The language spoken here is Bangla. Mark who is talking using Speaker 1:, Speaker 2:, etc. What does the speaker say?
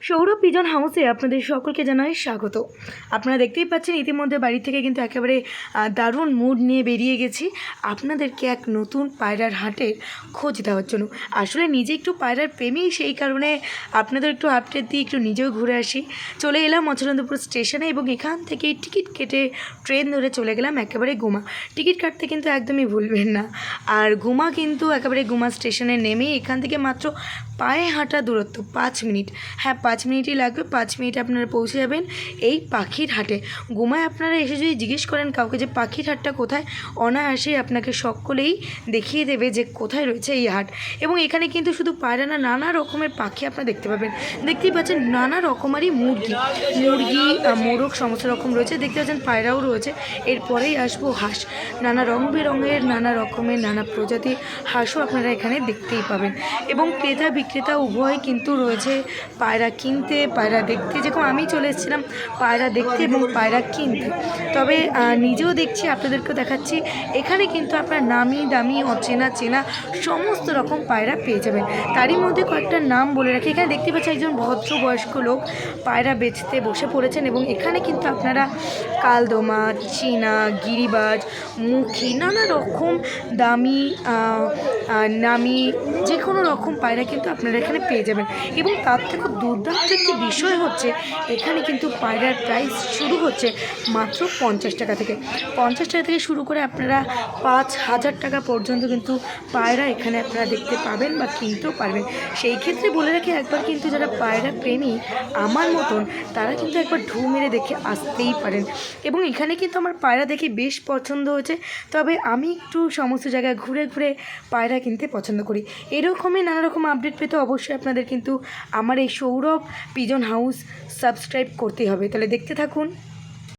Speaker 1: সৌরভ পিজন হাউসে আপনাদের সকলকে জানাই স্বাগত। আপনারা দেখতেই পাচ্ছেন ইতিমধ্যে বাড়ি থেকে কিন্তু একেবারে দারুণ মুড নিয়ে বেরিয়ে গেছি আপনাদেরকে এক নতুন পায়রার হাটের খোঁজ দেওয়ার জন্য। আসলে নিজে একটু পায়রার প্রেমী, সেই কারণে আপনাদের একটু আপডেট দিয়ে একটু নিজেও ঘুরে আসি। চলে এলাম মচলন্দপুর স্টেশনে এবং এখান থেকে টিকিট কেটে ট্রেন ধরে চলে গেলাম একেবারে গুমা। টিকিট কাটতে কিন্তু একদমই ভুলবেন না। আর গুমা কিন্তু একেবারে গুমা স্টেশনে নেমে এখান থেকে মাত্র পায়ে হাঁটা দূরত্ব 5 মিনিট। হ্যাঁ, 5 মিনিটই লাগবে। 5 মিনিটে আপনারা পৌঁছে যাবেন এই পাখির হাটে। গুমায় আপনারা এসে যদি জিজ্ঞেস করেন কাউকে যে পাখির হাটটা কোথায়, অনায়াসেই আপনাকে সকলেই দেখিয়ে দেবে যে কোথায় রয়েছে এই হাট। এবং এখানে কিন্তু শুধু পায়রা না, নানা রকমের পাখি আপনারা দেখতে পাবেন। দেখতেই পাচ্ছেন নানা রকমারই মুরগি, মোরগ সমস্ত রকম রয়েছে। দেখতে পাচ্ছেন পায়রাও রয়েছে। এরপরেই আসবো হাঁস। নানা রং বেরঙের, নানা রকমের, নানা প্রজাতির হাঁসও আপনারা এখানে দেখতেই পাবেন। এবং ক্রেতা বিক্রেতা উভয় কিন্তু রয়েছে পায়রা কিনতে, পায়রা দেখতে। যেরকম আমি চলে এসেছিলাম পায়রা দেখতে এবং পায়রা কিনতে। তবে নিজেও দেখছি, আপনাদেরকেও দেখাচ্ছি। এখানে কিন্তু আপনার নামি দামি অচেনা চেনা সমস্ত রকম পায়রা পেয়ে যাবেন। তারই মধ্যে কয়েকটা নাম বলে রাখি। এখানে দেখতে পাচ্ছি একজন ভদ্র বয়স্ক লোক পায়রা বেচতে বসে পড়েছেন এবং এখানে কিন্তু আপনারা কালদমা, চীনা, গিরিবাজ, মুখী, নানা রকম দামি নামি যে কোনো রকম পায়রা কিন্তু আপনারা এখানে পেয়ে যাবেন। এবং তার থেকে দুর্দান্ত একটি বিষয় হচ্ছে এখানে কিন্তু পায়রার প্রাইস শুরু হচ্ছে মাত্র 50 টাকা থেকে। 50 টাকা থেকে শুরু করে আপনারা 5,000 টাকা পর্যন্ত কিন্তু পায়রা এখানে আপনারা দেখতে পাবেন বা কিনতেও পারবেন। সেই ক্ষেত্রে বলে রাখি, একবার কিন্তু যারা পায়রা প্রেমী আমার মতন, তারা কিন্তু একবার ঢু মেরে দেখে আসতেই পারেন। এবং এখানে কিন্তু আমার পায়রা দেখে বেশ পছন্দ হয়েছে। তবে আমি একটু সমস্ত জায়গায় ঘুরে ঘুরে পায়রা কিনতে পছন্দ করি। এরকমই নানা রকম আপডেট পেতে অবশ্যই আপনাদের কিন্তু আমার এই সৌরভ পিজন হাউস সাবস্ক্রাইব করতেই হবে। তাহলে দেখতে থাকুন।